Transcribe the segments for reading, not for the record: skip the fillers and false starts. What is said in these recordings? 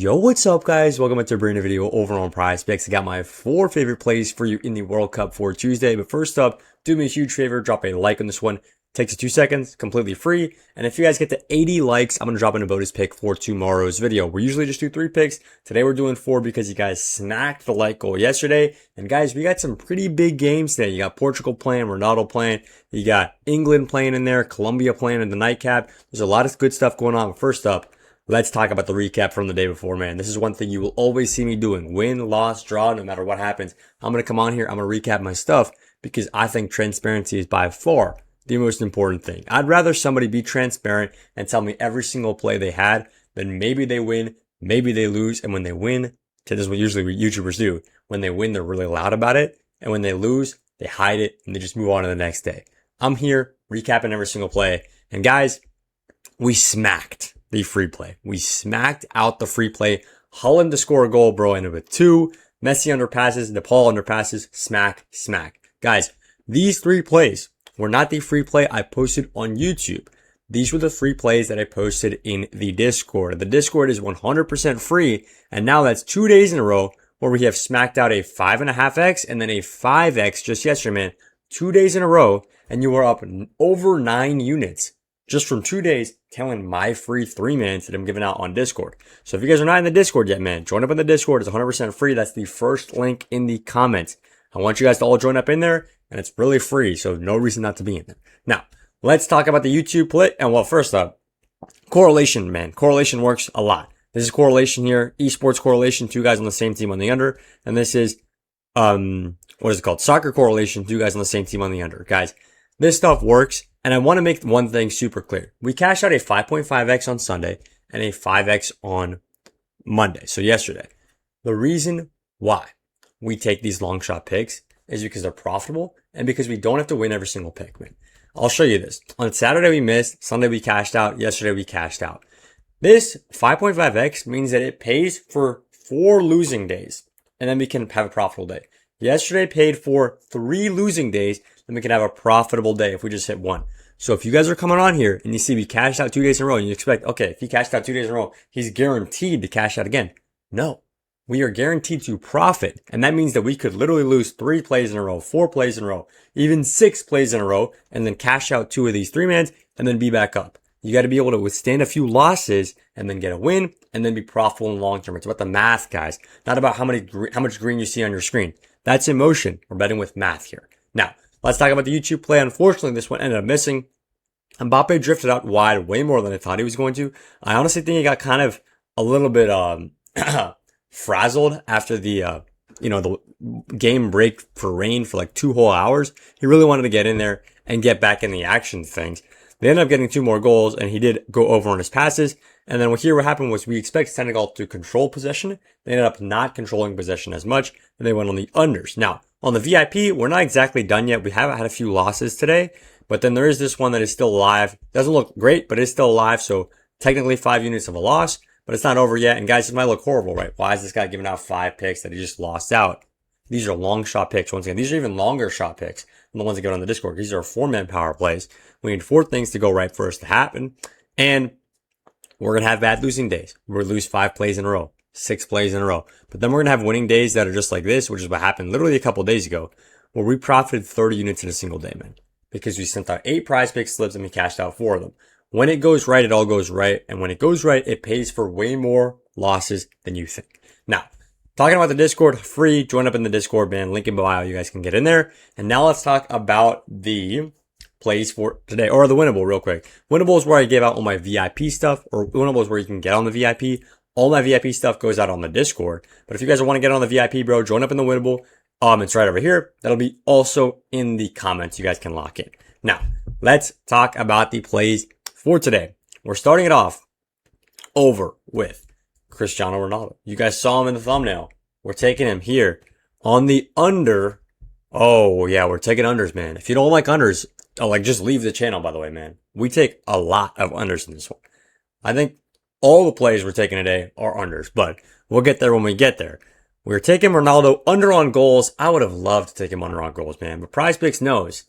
Yo, what's up, guys? Welcome back to a brand new video over on PrizePicks. I got my 4 favorite plays for you in the World Cup for Tuesday. But first up, do me a huge favor, drop a like on this one. Takes you 2 seconds, completely free. And if you guys get to 80 likes, I'm going to drop in a bonus pick for tomorrow's video. We usually just do 3 picks. Today we're doing 4 because you guys smacked the like goal yesterday. And guys, we got some pretty big games today. You got Portugal playing, Ronaldo playing. You got England playing in there, Colombia playing in the nightcap. There's a lot of good stuff going on. First up, let's talk about the recap from the day before, man. This is one thing you will always see me doing. Win, loss, draw, no matter what happens. I'm going to come on here. I'm going to recap my stuff because I think transparency is by far the most important thing. I'd rather somebody be transparent and tell me every single play they had than maybe they win, maybe they lose. And when they win, this is what usually YouTubers do. When they win, they're really loud about it. And when they lose, they hide it and they just move on to the next day. I'm here recapping every single play. And guys, we smacked the free play. We smacked out the free play. Holland to score a goal, bro, ended with 2. Messi underpasses, Nepal underpasses, smack, smack. Guys, these 3 plays were not the free play I posted on YouTube. These were the free plays that I posted in the Discord. The Discord is 100% free, and now that's 2 days in a row where we have smacked out a 5.5x and then a 5x just yesterday, man. 2 days in a row, and you are up over 9 units just from 2 days telling my free 3-mans that I'm giving out on Discord. So if you guys are not in the Discord yet, man, join up in the Discord. It's 100% free. That's the first link in the comments. I want you guys to all join up in there, and it's really free, so no reason not to be in there. Now, let's talk about the YouTube play. And well, first up, correlation, man. Correlation works a lot. This is correlation here, esports correlation, 2 guys on the same team on the under. And this is, what is it called? Soccer correlation, 2 guys on the same team on the under. Guys, this stuff works. And I want to make one thing super clear. We cashed out a 5.5x on Sunday and a 5x on Monday. So yesterday. The reason why we take these long shot picks is because they're profitable and because we don't have to win every single pick, man. I'll show you this. On Saturday we missed, Sunday we cashed out, yesterday we cashed out. This 5.5x means that it pays for 4 losing days and then we can have a profitable day. Yesterday paid for 3 losing days, then we can have a profitable day if we just hit 1. So if you guys are coming on here and you see we cashed out 2 days in a row and you expect, okay, if he cashed out 2 days in a row, he's guaranteed to cash out again. No. We are guaranteed to profit. And that means that we could literally lose 3 plays in a row, 4 plays in a row, even 6 plays in a row, and then cash out 2 of these 3-mans and then be back up. You got to be able to withstand a few losses and then get a win and then be profitable in the long term. It's about the math, guys, not about how much green you see on your screen. That's emotion. We're betting with math here. Now, let's talk about the YouTube play. Unfortunately, this one ended up missing. Mbappe drifted out wide way more than I thought he was going to. I honestly think he got kind of a little bit, frazzled after the game break for rain for like 2 whole hours. He really wanted to get in there and get back in the action of things. They ended up getting 2 more goals and he did go over on his passes. And then what happened was we expect Senegal to control possession. They ended up not controlling possession as much and they went on the unders. Now, on the VIP, we're not exactly done yet. We have had a few losses today, but then there is this one that is still live. Doesn't look great, but it's still alive. So technically 5 units of a loss, but it's not over yet. And guys, this might look horrible, right? Why is this guy giving out 5 picks that he just lost out? These are long shot picks. Once again, these are even longer shot picks than the ones that go on the Discord. These are 4-man power plays. We need 4 things to go right for us to happen. And we're going to have bad losing days. We're going to lose 5 plays in a row, 6 plays in a row. But then we're going to have winning days that are just like this, which is what happened literally a couple of days ago, where we profited 30 units in a single day, man. Because we sent out 8 PrizePicks slips and we cashed out 4 of them. When it goes right, it all goes right. And when it goes right, it pays for way more losses than you think. Now, talking about the Discord, free, join up in the Discord, man. Link in bio, you guys can get in there. And now let's talk about the plays for today, or the winnable real quick. Winnable is where I give out all my VIP stuff, or winnable is where you can get on the VIP. All my VIP stuff goes out on the Discord. But if you guys want to get on the VIP, bro, join up in the winnable. It's right over here. That'll be also in the comments. You guys can lock in. Now, let's talk about the plays for today. We're starting it off over with Cristiano Ronaldo. You guys saw him in the thumbnail. We're taking him here on the under. Oh, yeah, we're taking unders, man. If you don't like unders, just leave the channel, by the way, man. We take a lot of unders in this one. I think all the plays we're taking today are unders, but we'll get there when we get there. We're taking Ronaldo under on goals. I would have loved to take him under on goals, man. But PrizePicks knows,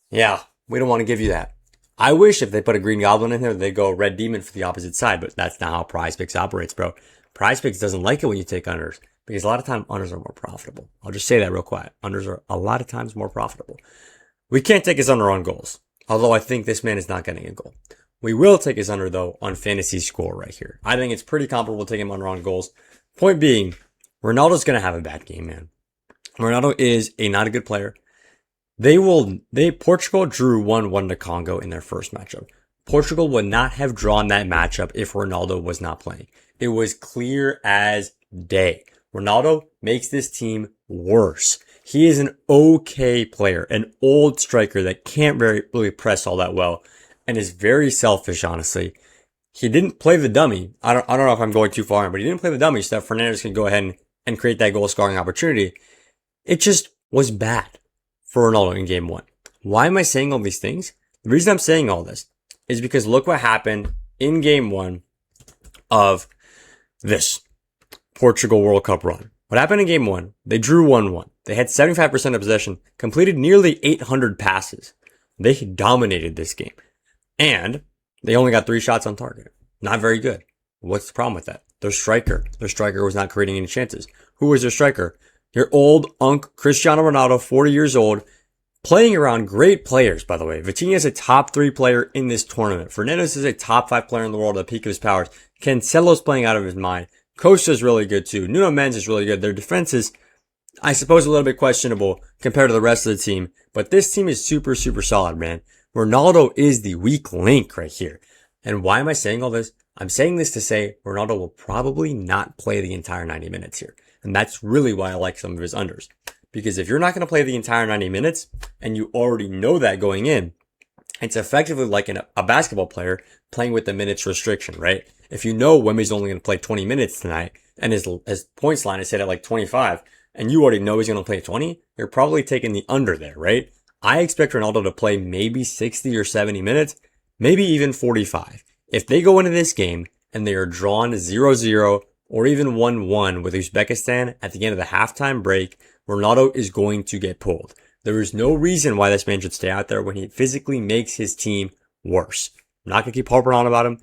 yeah, we don't want to give you that. I wish if they put a green goblin in here, they'd go red demon for the opposite side, but that's not how PrizePicks operates, bro. PrizePicks doesn't like it when you take unders because a lot of times unders are more profitable. I'll just say that real quiet. Unders are a lot of times more profitable. We can't take his under on goals, although I think this man is not getting a goal. We will take his under, though, on fantasy score right here. I think it's pretty comparable to take him under on goals. Point being, Ronaldo's going to have a bad game, man. Ronaldo is not a good player. Portugal drew 1-1 to Congo in their first matchup. Portugal would not have drawn that matchup if Ronaldo was not playing. It was clear as day. Ronaldo makes this team worse. He is an okay player, an old striker that can't really press all that well and is very selfish, honestly. He didn't play the dummy. I don't know if I'm going too far in, but he didn't play the dummy so that Fernandes can go ahead and create that goal scoring opportunity. It just was bad for Ronaldo in game one. Why am I saying all these things? The reason I'm saying all this is because look what happened in game one of this Portugal World Cup run. What happened in game one? They drew 1-1. They had 75% of possession, completed nearly 800 passes. They dominated this game. And they only got 3 shots on target. Not very good. What's the problem with that? Their striker was not creating any chances. Who was their striker? Your old unk Cristiano Ronaldo, 40 years old, playing around great players, by the way. Vitinha is a top 3 player in this tournament. Fernandes is a top 5 player in the world at the peak of his powers. Cancelo's playing out of his mind. Costa's really good too. Nuno Mendes is really good. Their defense is, I suppose, a little bit questionable compared to the rest of the team. But this team is super, super solid, man. Ronaldo is the weak link right here. And why am I saying all this? I'm saying this to say Ronaldo will probably not play the entire 90 minutes here. And that's really why I like some of his unders. Because if you're not going to play the entire 90 minutes, and you already know that going in, it's effectively like a basketball player playing with the minutes restriction, right? If you know Wemby's only going to play 20 minutes tonight, and his points line is set at like 25, and you already know he's going to play 20, you're probably taking the under there, right? I expect Ronaldo to play maybe 60 or 70 minutes, maybe even 45. If they go into this game and they are drawn 0-0 or even 1-1 with Uzbekistan at the end of the halftime break, Ronaldo is going to get pulled. There is no reason why this man should stay out there when he physically makes his team worse. I'm not going to keep harping on about him.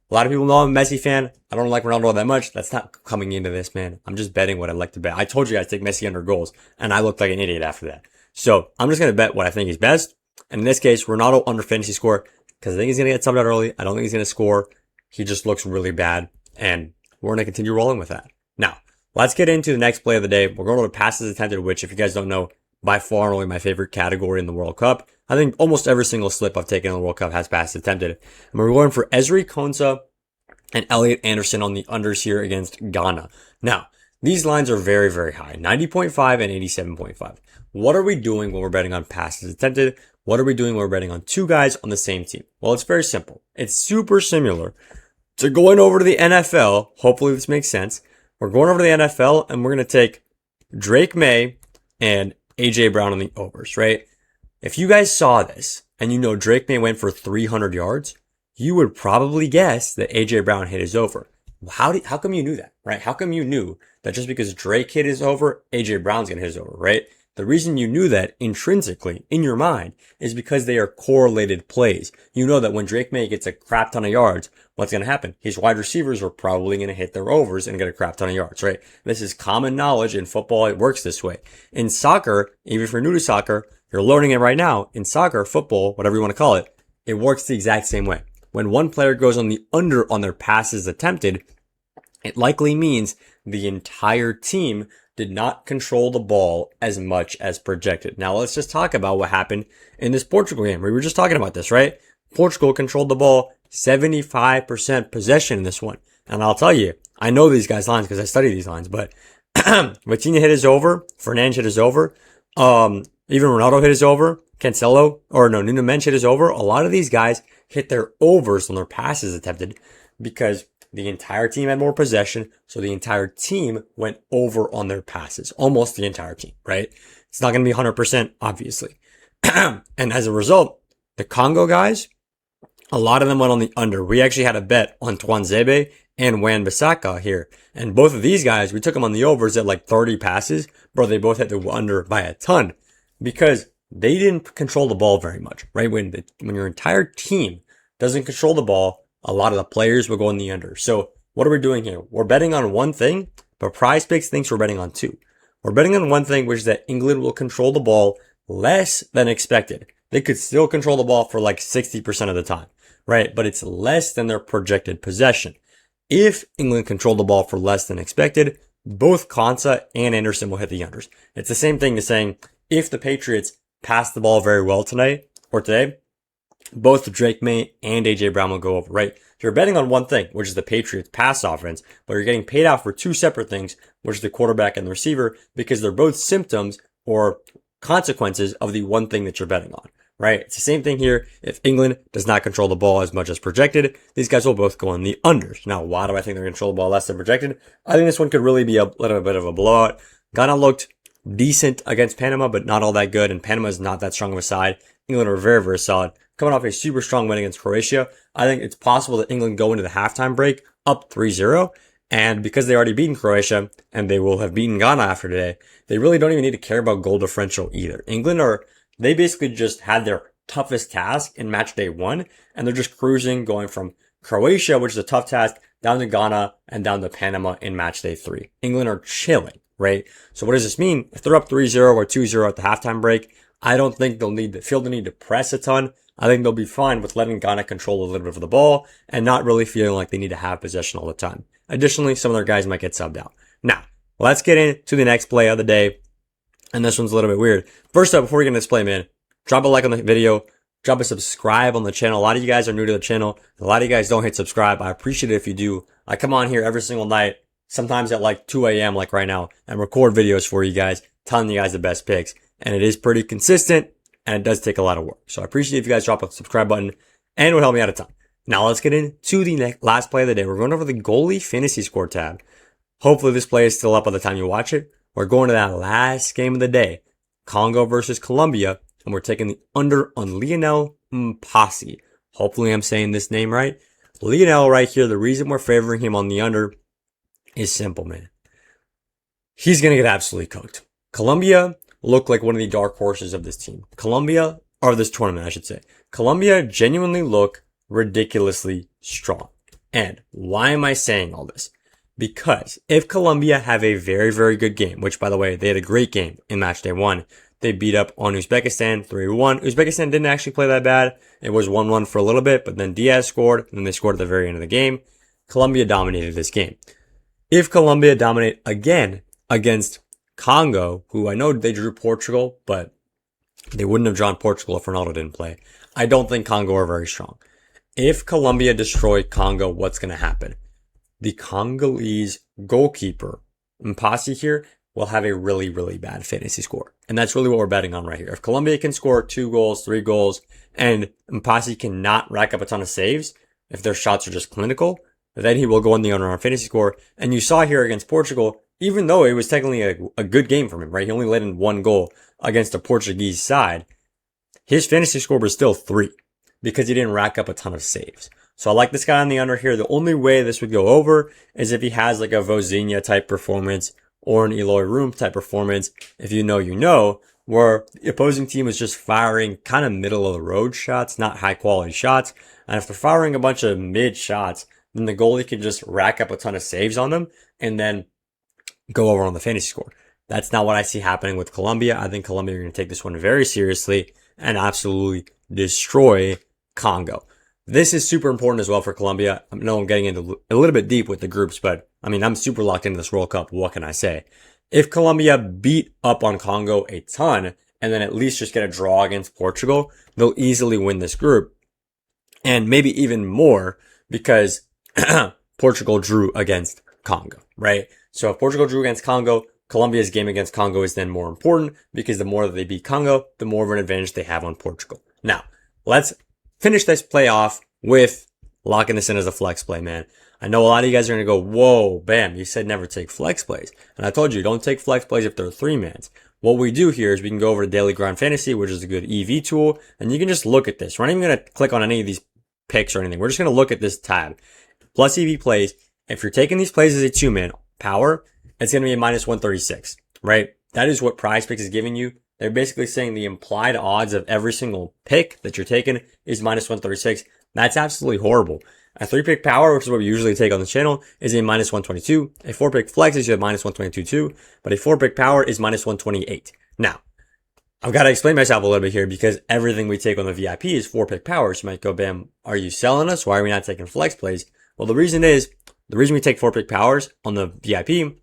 A lot of people know I'm a Messi fan. I don't like Ronaldo that much. That's not coming into this, man. I'm just betting what I like to bet. I told you guys to take Messi under goals, and I looked like an idiot after that. So I'm just going to bet what I think is best. And in this case, Ronaldo under fantasy score, because I think he's going to get subbed out early. I don't think he's going to score. He just looks really bad, and we're going to continue rolling with that. Now, let's get into the next play of the day. We're going to passes attempted, which, if you guys don't know, by far only my favorite category in the World Cup. I think almost every single slip I've taken in the World Cup has passes attempted. And we're going for Ezri Konsa and Elliot Anderson on the unders here against Ghana. Now, these lines are very, very high. 90.5 and 87.5. What are we doing when we're betting on passes attempted? What are we doing when we're betting on 2 guys on the same team? Well, it's very simple. It's super similar to going over to the NFL. Hopefully this makes sense. We're going over to the NFL and we're going to take Drake May and AJ Brown on the overs, right? If you guys saw this and you know Drake May went for 300 yards, you would probably guess that AJ Brown hit his over. How come you knew that, right? How come you knew that just because Drake hit his over, AJ Brown's going to hit his over, right? The reason you knew that intrinsically in your mind is because they are correlated plays. You know that when Drake May gets a crap ton of yards, what's going to happen? His wide receivers are probably going to hit their overs and get a crap ton of yards, right? This is common knowledge in football. It works this way. In soccer, even if you're new to soccer, you're learning it right now. In soccer, football, whatever you want to call it, it works the exact same way. When one player goes on the under on their passes attempted, it likely means the entire team did not control the ball as much as projected. Now let's just talk about what happened in this Portugal game. We were just talking about this, right? Portugal controlled the ball 75% possession in this one. And I'll tell you, I know these guys' lines because I study these lines, but Vitinha hit his over, Fernandes hit his over, even Ronaldo hit his over, Nuno Mendes hit his over. A lot of these guys hit their overs on their passes attempted because the entire team had more possession, so the entire team went over on their passes. Almost the entire team, right? It's not going to be 100%, obviously. And as a result, the Congo guys, a lot of them went on the under. We actually had a bet on Twanzebe and Wan-Bissaka here. And both of these guys, we took them on the overs at like 30 passes. Bro, they both had the under by a ton because they didn't control the ball very much, right? When your entire team doesn't control the ball, a lot of the players will go in the under. So what are we doing here? We're betting on one thing, but PrizePicks thinks we're betting on two. We're betting on one thing, which is that England will control the ball less than expected. They could still control the ball for like 60% of the time, right? But it's less than their projected possession. If England controlled the ball for less than expected, both Konsa and Anderson will hit the unders. It's the same thing as saying if the Patriots pass the ball very well tonight or today, both Drake May and AJ Brown will go over, right? You're betting on one thing, which is the Patriots pass offense, but you're getting paid out for two separate things, which is the quarterback and the receiver, because they're both symptoms or consequences of the one thing that you're betting on, right? It's the same thing here. If England does not control the ball as much as projected, these guys will both go in the unders. Now, why do I think they're going to control the ball less than projected? I think this one could really be a little bit of a blowout. Ghana looked decent against Panama, but not all that good, and Panama is not that strong of a side. England are very, very solid. Coming off a super strong win against Croatia, I think it's possible that England go into the halftime break up 3-0. And because they already beaten Croatia and they will have beaten Ghana after today, they really don't even need to care about goal differential either. They basically just had their toughest task in match day 1, and they're just cruising, going from Croatia, which is a tough task, down to Ghana and down to Panama in match day 3. England are chilling, right? So what does this mean? If they're up 3-0 or 2-0 at the halftime break, I don't think they'll feel the need to press a ton. I think they'll be fine with letting Ghana control a little bit of the ball and not really feeling like they need to have possession all the time. Additionally, some of their guys might get subbed out. Now, let's get into the next play of the day. And this one's a little bit weird. First up, before we get into this play, man, drop a like on the video, drop a subscribe on the channel. A lot of you guys are new to the channel. A lot of you guys don't hit subscribe. I appreciate it if you do. I come on here every single night, sometimes at like 2 a.m. like right now, and record videos for you guys, telling you guys the best picks. And it is pretty consistent, and it does take a lot of work. So I appreciate if you guys drop a subscribe button, and it would help me out a ton. Now let's get into the last play of the day. We're going over the goalie fantasy score tab. Hopefully this play is still up by the time you watch it. We're going to that last game of the day, Congo versus Colombia, and we're taking the under on Lionel Mpasi. Hopefully I'm saying this name right. Lionel right here, the reason we're favoring him on the under is simple, man. He's going to get absolutely cooked. Colombia look like one of the dark horses of this team. This tournament, I should say. Colombia genuinely look ridiculously strong. And why am I saying all this? Because if Colombia have a very, very good game, which by the way, they had a great game in match day 1. They beat up on Uzbekistan 3-1. Uzbekistan didn't actually play that bad. It was 1-1 for a little bit, but then Diaz scored, and then they scored at the very end of the game. Colombia dominated this game. If Colombia dominate again against Congo, who I know they drew Portugal, but they wouldn't have drawn Portugal if Ronaldo didn't play. I don't think Congo are very strong. If Colombia destroy Congo, what's going to happen? The Congolese goalkeeper, Mpasi here, will have a really, really bad fantasy score. And that's really what we're betting on right here. If Colombia can score 2 goals, 3 goals, and Mpasi cannot rack up a ton of saves, if their shots are just clinical, then he will go on the under on fantasy score. And you saw here against Portugal, even though it was technically a good game from him, right? He only let in 1 goal against the Portuguese side. His fantasy score was still 3 because he didn't rack up a ton of saves. So I like this guy on the under here. The only way this would go over is if he has like a Vozinha type performance or an Eloy Room type performance. If you know, you know, where the opposing team is just firing kind of middle of the road shots, not high quality shots. And if they're firing a bunch of mid shots, then the goalie can just rack up a ton of saves on them and then go over on the fantasy score. That's not what I see happening with Colombia. I think Colombia are going to take this one very seriously and absolutely destroy Congo. This is super important as well for Colombia. I know I'm getting into a little bit deep with the groups, but I mean, I'm super locked into this World Cup. What can I say? If Colombia beat up on Congo a ton and then at least just get a draw against Portugal, they'll easily win this group. And maybe even more because Portugal drew against Congo, right? So if Portugal drew against Congo, Colombia's game against Congo is then more important because the more that they beat Congo, the more of an advantage they have on Portugal. Now, let's finish this play off with locking this in as a flex play, man. I know a lot of you guys are going to go, whoa, bam, you said never take flex plays. And I told you, don't take flex plays if they're 3-mans. What we do here is we can go over to Daily Grind Fantasy, which is a good EV tool, and you can just look at this. We're not even going to click on any of these picks or anything. We're just going to look at this tab. Plus EV plays. If you're taking these plays as a 2-man power, it's going to be a minus 136, right? That is what PrizePicks is giving you. They're basically saying the implied odds of every single pick that you're taking is minus 136. That's absolutely horrible. A 3-pick power, which is what we usually take on the channel, is a minus 122. A 4-pick flex is a minus 122 too, but a 4-pick power is minus 128. Now, I've got to explain myself a little bit here because everything we take on the VIP is 4-pick powers. You might go, bam, are you selling us? Why are we not taking flex plays? Well, the reason we take 4-pick powers on the VIP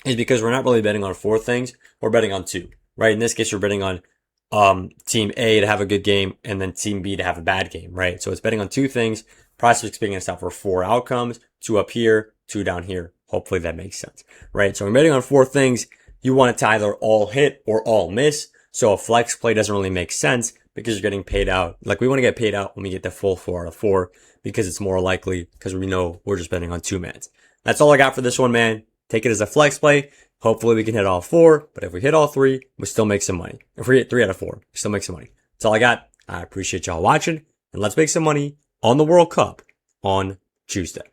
is because we're not really betting on 4 things. We're betting on 2, right? In this case, we're betting on team A to have a good game and then team B to have a bad game, right? So it's betting on 2 things. PrizePicks picking us out for 4 outcomes, 2 up here, 2 down here. Hopefully that makes sense, right? So we're betting on 4 things. You want it to either all hit or all miss. So a flex play doesn't really make sense because you're getting paid out. Like we want to get paid out when we get the full 4 out of 4 because it's more likely because we know we're just betting on 2 mans. That's all I got for this one, man. Take it as a flex play. Hopefully we can hit all 4, but if we hit all 3, we still make some money. If we hit 3 out of 4, we still make some money. That's all I got. I appreciate y'all watching and let's make some money on the World Cup on Tuesday.